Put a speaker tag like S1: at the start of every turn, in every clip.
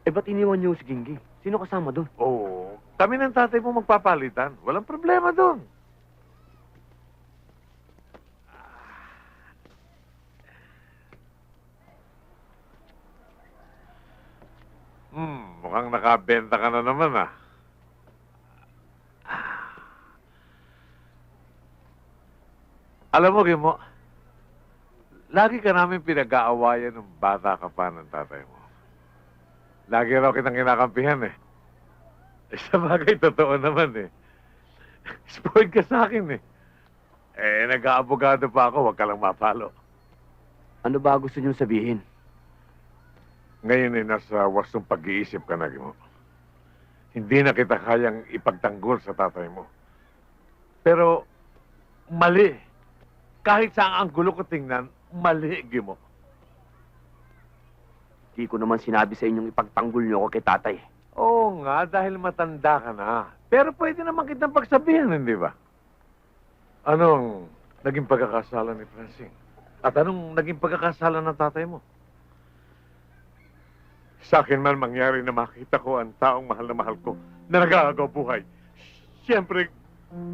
S1: Eh, ba't iniwan niyo si Gingging? Sino kasama doon?
S2: Oo. Kami ng tatay mo magpapalitan. Walang problema doon. Mukhang nakabenta ka na naman, ah. Alam mo, Gimo, lagi ka namin pinag-aawayan ng bata ka pa ng tatay mo. Lagi raw kitang kinakampihan, eh. Sa bagay, totoo naman, eh. Spoiled ka sa akin, eh. Eh, nag-aabogado pa ako, huwag ka lang mapalo.
S1: Ano ba gusto niyong sabihin?
S2: Ngayon ay nasa wastong pag-iisip ka na, Gimo. Hindi na kita kayang ipagtanggol sa tatay mo. Pero, mali. Kahit sa ang gulo ko tingnan, mali, Gimo.
S1: Di ko naman sinabi sa inyong ipagtanggol niyo ako kay tatay.
S2: Oo nga, dahil matanda ka na. Pero pwede naman kitang pagsabihan, hindi ba? Anong naging pagkakasala ni Francine? At anong naging pagkakasala ng tatay mo? Sa akin man mangyari na makita ko ang taong mahal na mahal ko na nag-aagaw buhay. Siyempre,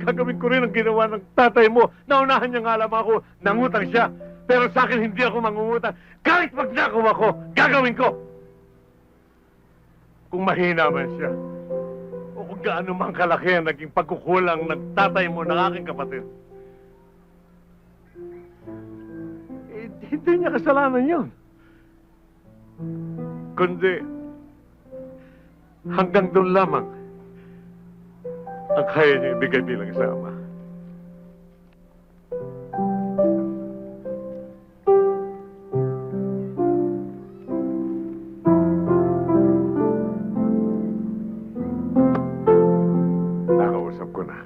S2: gagawin ko rin ang ginawa ng tatay mo. Naunahan niya nga alam ako, nangutang siya. Pero sa akin, hindi ako mangungutang. Kahit magnakaw ako, gagawin ko. Kung mahina man siya, o kung gaano man kalaki ang naging pagkukulang ng tatay mo ng aking kapatid, eh, hindi niya kasalanan yun. Kundi, hanggang doon lamang ang kaya niya ibigay bilang isa ama. Nakausap ko na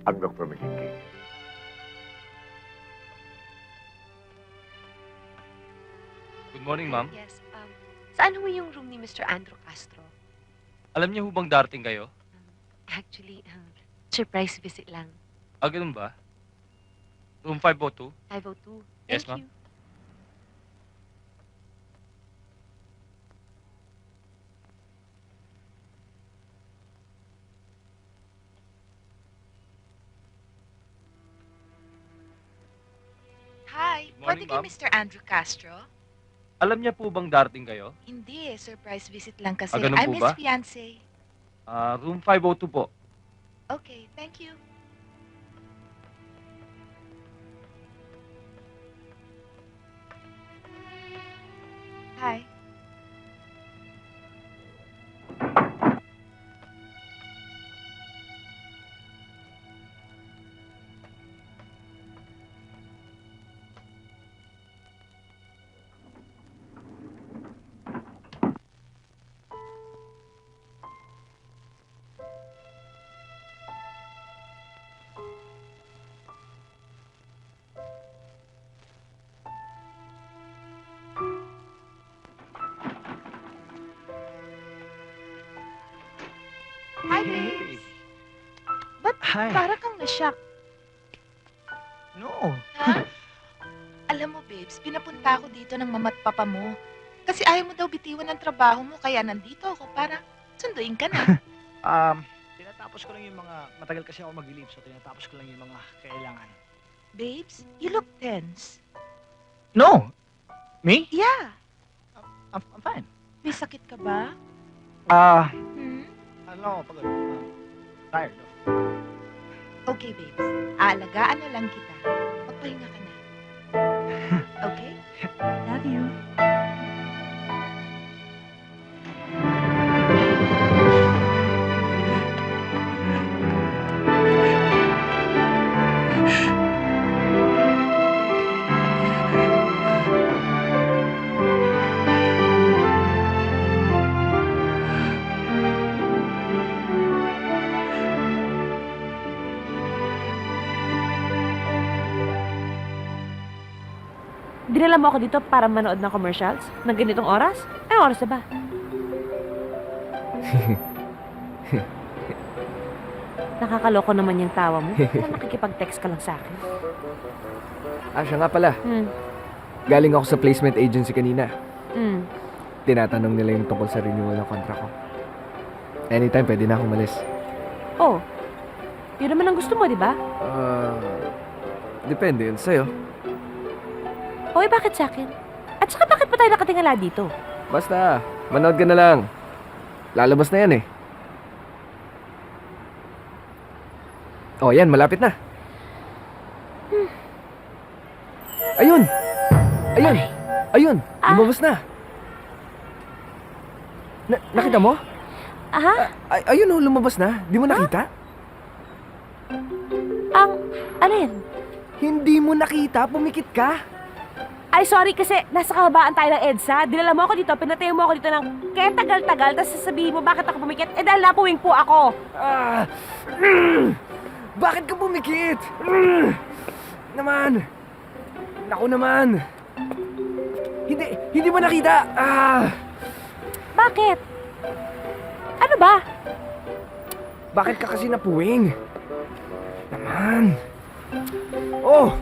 S2: ang doktor ng Gingging.
S3: Good morning, ma'am.
S4: Yes, saan ho yung room ni Mr. Andrew Castro?
S3: Alam niyo ho bang darating kayo?
S4: Actually, surprise visit lang.
S3: Ah, ganun ba? Room 502?
S4: 502.
S3: Yes,
S4: Thank
S3: ma'am.
S4: you. Hi,
S3: Good
S4: pwede
S3: morning,
S4: kay
S3: ma'am.
S4: Mr. Andrew Castro?
S3: Alam niya po bang darating kayo?
S4: Hindi surprise visit lang kasi.
S3: Ah, ganun
S4: I'm
S3: po
S4: his
S3: ba?
S4: fiancé.
S3: Ah, room 502 po.
S4: Okay, thank you. Hi. Hi, babes. Ba't
S5: Hi.
S4: para kang na-shock?
S5: No.
S4: Ha? Alam mo, babes, pinapunta ako dito ng mama't papa mo. Kasi ayaw mo daw bitiwan ng trabaho mo, kaya nandito ako para sunduin ka na.
S5: Tinatapos ko lang yung mga, matagal kasi ako mag-leave, so tinatapos ko lang yung mga kailangan.
S4: Babes, you look tense.
S5: No! Me?
S4: Yeah.
S5: I'm fine.
S4: May sakit ka ba? Hmm?
S5: Ano ako pagod? Tired.
S4: Okay, babes. Aalagaan na lang kita. Magpahinga ka na. Okay? Love you.
S6: Dinala mo ako dito para manood ng commercials? Ng ganitong oras? Anong oras na ba? Nakakaloko naman yung tawa mo. Parang nakikipag-text ka lang sa akin.
S7: Ah, siya nga pala.
S6: Hmm.
S7: Galing ako sa placement agency kanina.
S6: Hmm.
S7: tinatanong nila yung tungkol sa renewal ng contract ko. Anytime, pwede na akong umalis.
S6: Oh, yun naman ang gusto mo, di ba?
S7: Depende yun sa'yo.
S6: O, bakit sa akin? At saka bakit pa tayo nakatingala dito?
S7: Basta, manood ka na lang. Lalabas na yan eh. Oh, yan, malapit na. Ayun! Ayun! Ayun! Lumabas na! Nakita mo?
S6: Aha?
S7: Ayun oh, lumabas na. Di mo nakita?
S6: Alin?
S7: Hindi mo nakita? Pumikit ka?
S6: Ay, sorry kasi nasa kababaan tayo ng EDSA. Dinala mo ako dito, pinatayo mo ako dito ng kaya tagal-tagal, tapos sasabihin mo bakit ako pumikit? Eh dahil napuwing po ako.
S7: Bakit ka pumikit? Naman! Naku naman! Hindi mo nakita!
S6: Bakit? Ano ba?
S7: Bakit ka kasi napuwing? Naman! Oh!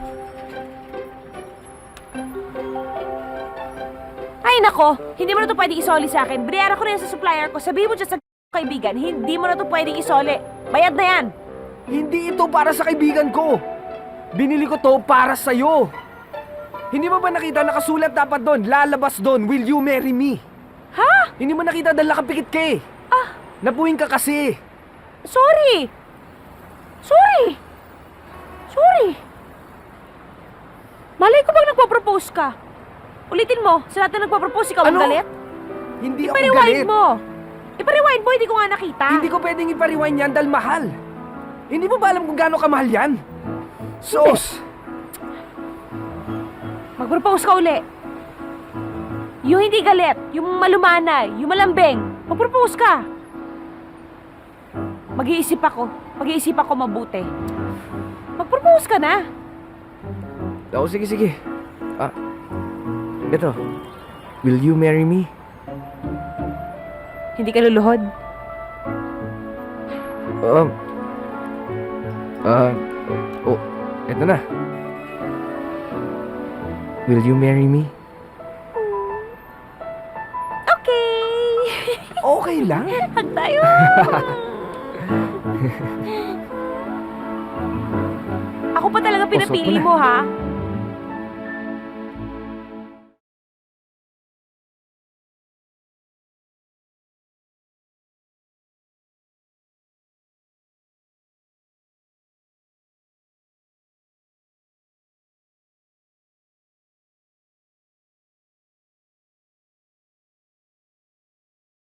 S6: Ay nako, hindi mo na to pwedeng isoli sa akin. Binayaran ko na yan sa supplier ko. Sabihin mo dyan sa kaibigan, hindi mo na to pwedeng isoli. Bayad na yan.
S7: Hindi ito para sa kaibigan ko! Binili ko to para sa'yo! Hindi mo ba nakita nakasulat dapat doon? Lalabas doon, will you marry me?
S6: Ha?
S7: Hindi mo nakita dahil nakapikit ka eh! Napuwing ka kasi!
S6: Sorry! Sorry! Malay ko bang nagpo-propose ka? Ulitin mo, sa lahat na nagpo-propose ikaw ang
S7: Ano?
S6: galit?
S7: Hindi ako
S6: Ipariwind
S7: galit!
S6: mo! Ipariwind mo, hindi ko nga nakita.
S7: Hindi ko pwedeng ipariwind yan dahil mahal! Hindi mo ba alam kung gaano kamahal yan? Sos!
S6: Mag-propose ka uli. Yung hindi galit, yung malumanay, yung malambing, mag-propose ka. Mag-iisip ako mabuti. Mag-propose ka na.
S7: Oo, sige. Ito. Will you marry me?
S6: Hindi ka luluhod.
S7: Ito na. Will you marry me?
S6: Okay!
S7: Okay lang.
S6: Hag tayo! Ako pa talaga pinapili
S7: Usap mo na.
S6: mo, ha?